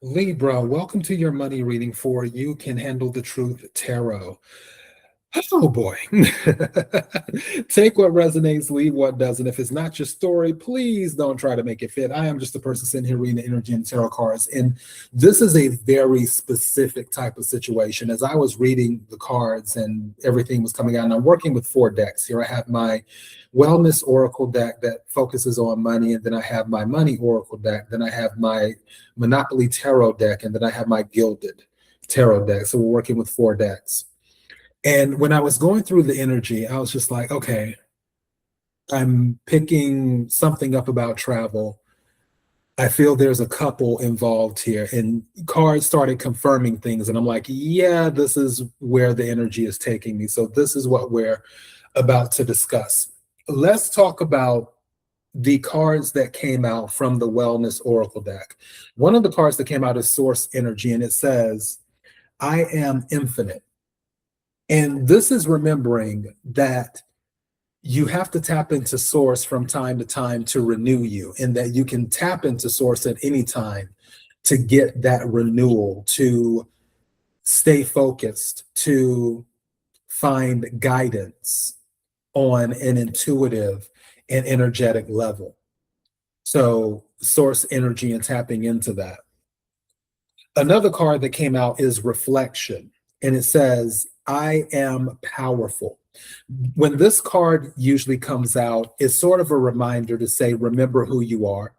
Libra, welcome to your money reading for You Can Handle the Truth Tarot. Oh boy. Take what resonates, leave what doesn't. If it's not your story, please don't try to make it fit. I am just a person sitting here reading the energy and tarot cards. And this is a very specific type of situation. As I was reading the cards and everything was coming out, and I'm working with 4 decks. Here I have my Wellness Oracle deck that focuses on money, and then I have my Money Oracle deck, then I have my Monopoly Tarot deck, and then I have my Gilded Tarot deck. So we're working with 4 decks. And when I was going through the energy, I was just like, okay, I'm picking something up about travel. I feel there's a couple involved here, and cards started confirming things. And I'm like, yeah, this is where the energy is taking me. So this is what we're about to discuss. Let's talk about the cards that came out from the Wellness Oracle deck. One of the cards that came out is Source Energy, and it says, I am infinite. And this is remembering that you have to tap into Source from time to time to renew you, and that you can tap into Source at any time to get that renewal, to stay focused, to find guidance on an intuitive and energetic level. So Source energy and tapping into that. Another card that came out is Reflection, and it says, I am powerful. When this card usually comes out, it's sort of a reminder to say, remember who you are,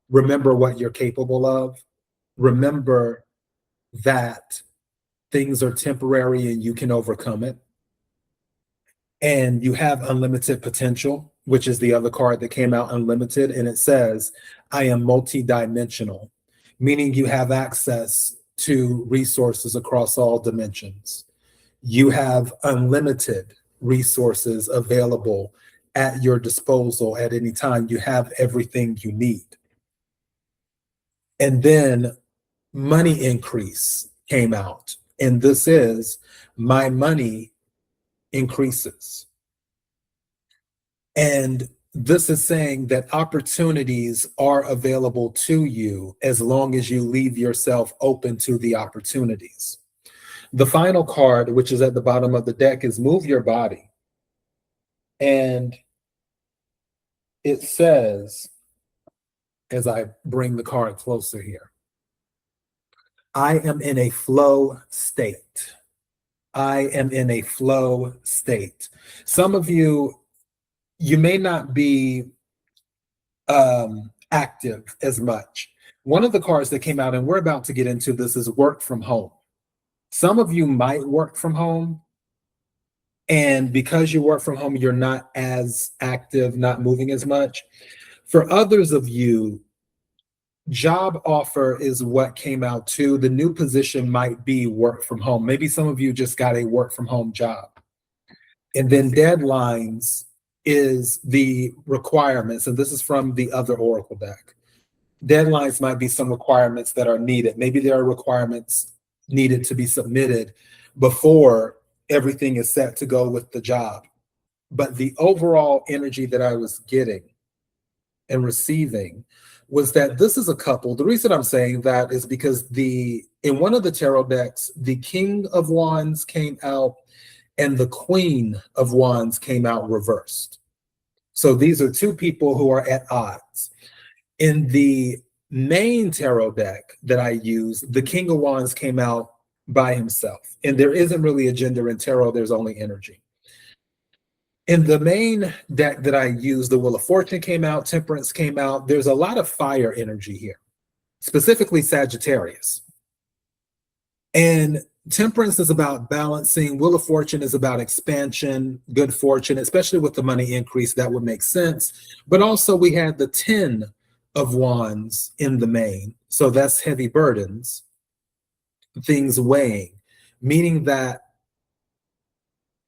remember what you're capable of, remember that things are temporary and you can overcome it. And you have unlimited potential, which is the other card that came out, Unlimited. And it says, I am multidimensional, meaning you have access to resources across all dimensions. You have unlimited resources available at your disposal at any time. You have everything you need. And then Money Increase came out. And this is, my money increases. And this is saying that opportunities are available to you as long as you leave yourself open to the opportunities. The final card, which is at the bottom of the deck, is Move Your Body. And it says, as I bring the card closer here, I am in a flow state. I am in a flow state. Some of you, you may not be active as much. One of the cards that came out, and we're about to get into this, is Work from Home. Some of you might work from home, and because you work from home, you're not as active, not moving as much. For others of you, job offer is what came out too. The new position might be work from home. Maybe some of you just got a work from home job. And then deadlines is the requirements, and this is from the other Oracle deck. Deadlines might be some requirements that are needed. Maybe there are requirements needed to be submitted before everything is set to go with the job. But the overall energy that I was getting and receiving was that this is a couple. The reason I'm saying that is because in one of the tarot decks, the King of Wands came out and the Queen of Wands came out reversed. So these are 2 people who are at odds. In the main tarot deck that I use, the King of Wands came out by himself. And there isn't really a gender in tarot, there's only energy. In the main deck that I use, the Wheel of Fortune came out, Temperance came out. There's a lot of fire energy here, specifically Sagittarius. And Temperance is about balancing. Wheel of Fortune is about expansion, good fortune, especially with the Money Increase, that would make sense. But also we had the 10 of Wands in the main. So that's heavy burdens, things weighing, meaning that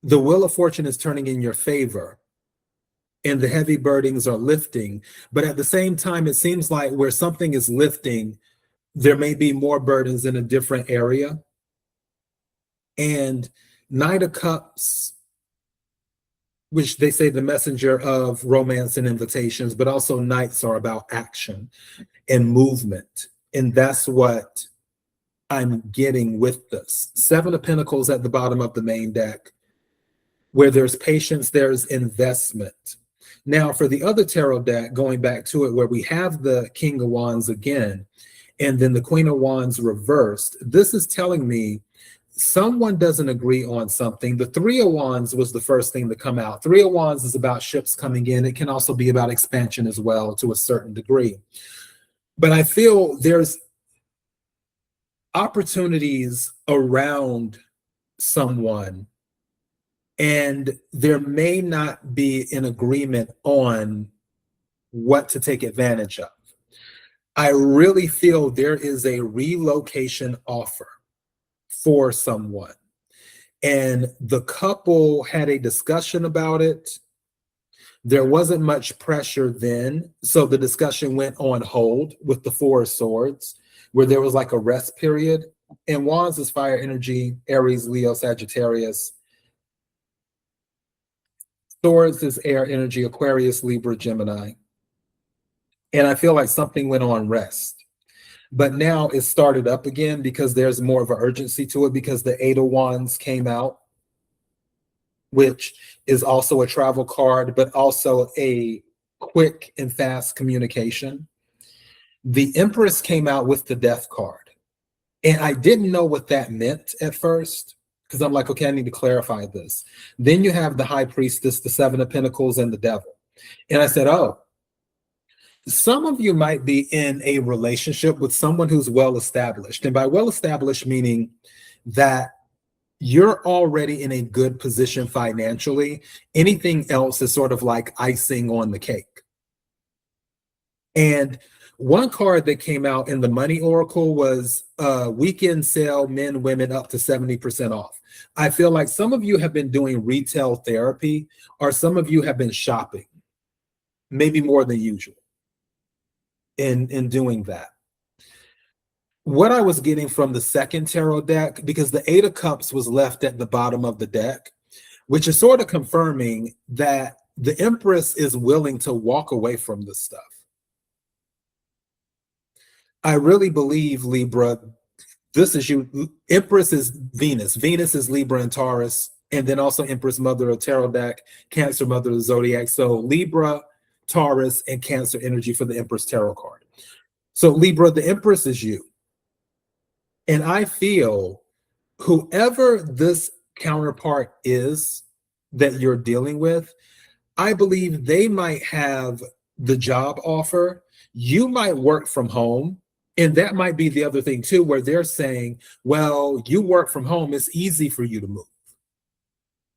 the Wheel of Fortune is turning in your favor and the heavy burdens are lifting. But at the same time, it seems like where something is lifting, there may be more burdens in a different area. And Knight of Cups, which they say the messenger of romance and invitations, but also Knights are about action and movement. And that's what I'm getting with this. Seven of Pentacles at the bottom of the main deck. Where there's patience, there's investment. Now, for the other tarot deck, going back to it, where we have the King of Wands again, and then the Queen of Wands reversed, this is telling me someone doesn't agree on something. The Three of Wands was the first thing to come out. Three of Wands is about ships coming in. It can also be about expansion as well to a certain degree. But I feel there's opportunities around someone, and there may not be an agreement on what to take advantage of. I really feel there is a relocation offer for someone. And the couple had a discussion about it. There wasn't much pressure then. So the discussion went on hold with the Four of Swords, where there was like a rest period. And Wands is fire energy, Aries, Leo, Sagittarius. Swords is air energy, Aquarius, Libra, Gemini. And I feel like something went on rest. But now it started up again because there's more of an urgency to it, because the Eight of Wands came out, which is also a travel card, but also a quick and fast communication. The Empress came out with the Death card. And I didn't know what that meant at first, because I'm like, okay, I need to clarify this. Then you have the High Priestess, the Seven of Pentacles, and the Devil. And I said, oh, some of you might be in a relationship with someone who's well established. And by well established, meaning that you're already in a good position financially. Anything else is sort of like icing on the cake. And one card that came out in the Money Oracle was weekend sale, men, women up to 70% off. I feel like some of you have been doing retail therapy, or some of you have been shopping, maybe more than usual in doing that. What I was getting from the second tarot deck, because the Eight of Cups was left at the bottom of the deck, which is sort of confirming that the Empress is willing to walk away from this stuff. I really believe, Libra, this is you. Empress is Venus. Venus is Libra and Taurus, and then also Empress, mother of tarot deck, Cancer, mother of the zodiac. So Libra, Taurus, and Cancer energy for the Empress tarot card. So Libra, the Empress is you. And I feel whoever this counterpart is that you're dealing with, I believe they might have the job offer. You might work from home. And that might be the other thing too, where they're saying, well, you work from home, it's easy for you to move.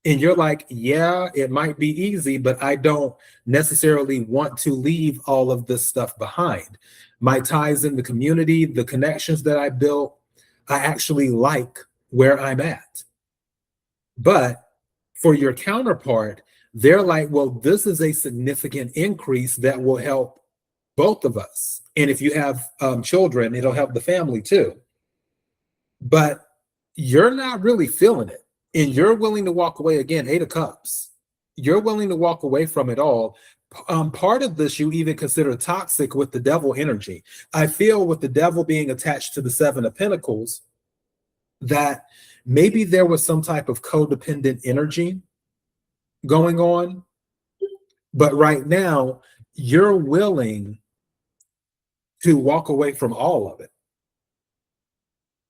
And you're like, yeah, it might be easy, but I don't necessarily want to leave all of this stuff behind. My ties in the community, the connections that I built, I actually like where I'm at. But for your counterpart, they're like, well, this is a significant increase that will help both of us. And if you have children, it'll help the family too. But you're not really feeling it. And you're willing to walk away again, Eight of Cups. You're willing to walk away from it all. Part of this you even consider toxic with the Devil energy. I feel with the Devil being attached to the Seven of Pentacles, that maybe there was some type of codependent energy going on. But right now, you're willing to walk away from all of it,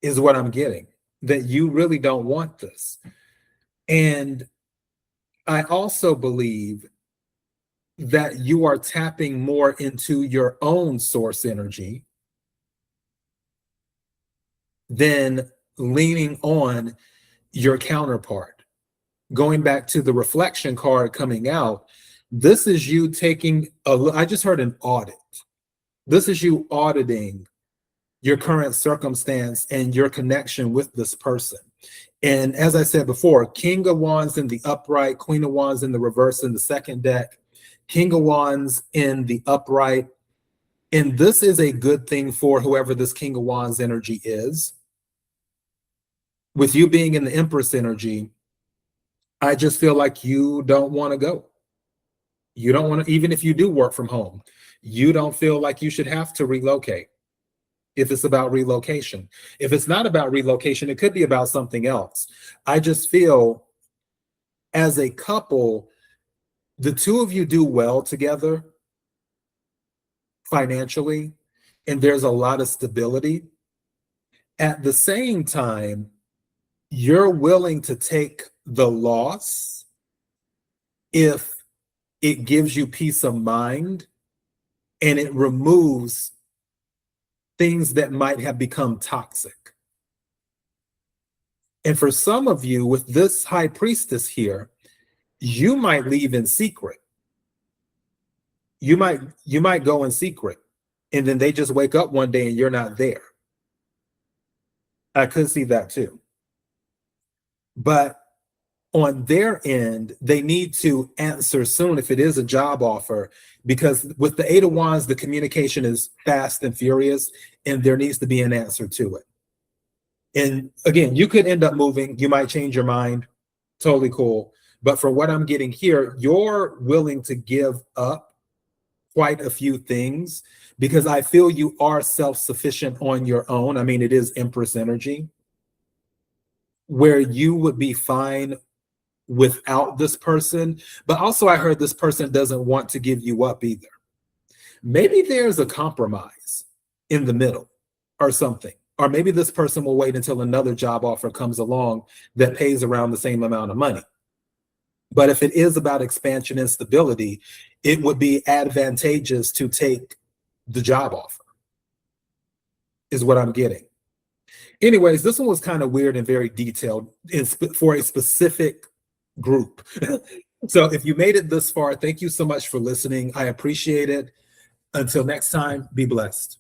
is what I'm getting, that you really don't want this. And I also believe that you are tapping more into your own source energy than leaning on your counterpart. Going back to the reflection card coming out, this is you taking I just heard an audit. This is you auditing your current circumstance and your connection with this person. And as I said before, King of Wands in the upright, Queen of Wands in the reverse in the second deck, King of Wands in the upright. And this is a good thing for whoever this King of Wands energy is. With you being in the Empress energy, I just feel like you don't want to go. You don't want to, even if you do work from home, you don't feel like you should have to relocate. if it's about relocation. If it's not about relocation, it could be about something else. I just feel as a couple, the two of you do well together financially, and there's a lot of stability. At the same time, you're willing to take the loss if it gives you peace of mind and it removes things that might have become toxic. And for some of you, with this high priestess here, you might leave in secret. You might go in secret, and then they just wake up one day and you're not there. I could see that too. But on their end, they need to answer soon if it is a job offer, because with the Eight of Wands, the communication is fast and furious, and there needs to be an answer to it. And again, you could end up moving. You might change your mind. Totally cool. But for what I'm getting here, you're willing to give up quite a few things because I feel you are self-sufficient on your own. I mean, it is Empress energy, where you would be fine without this person. But also I heard this person doesn't want to give you up either. Maybe there's a compromise in the middle or something. Or maybe this person will wait until another job offer comes along that pays around the same amount of money. But if it is about expansion and stability, it would be advantageous to take the job offer, is what I'm getting. Anyways, this one was kind of weird and very detailed for a specific group. So if you made it this far, thank you so much for listening. I appreciate it. Until next time, be blessed.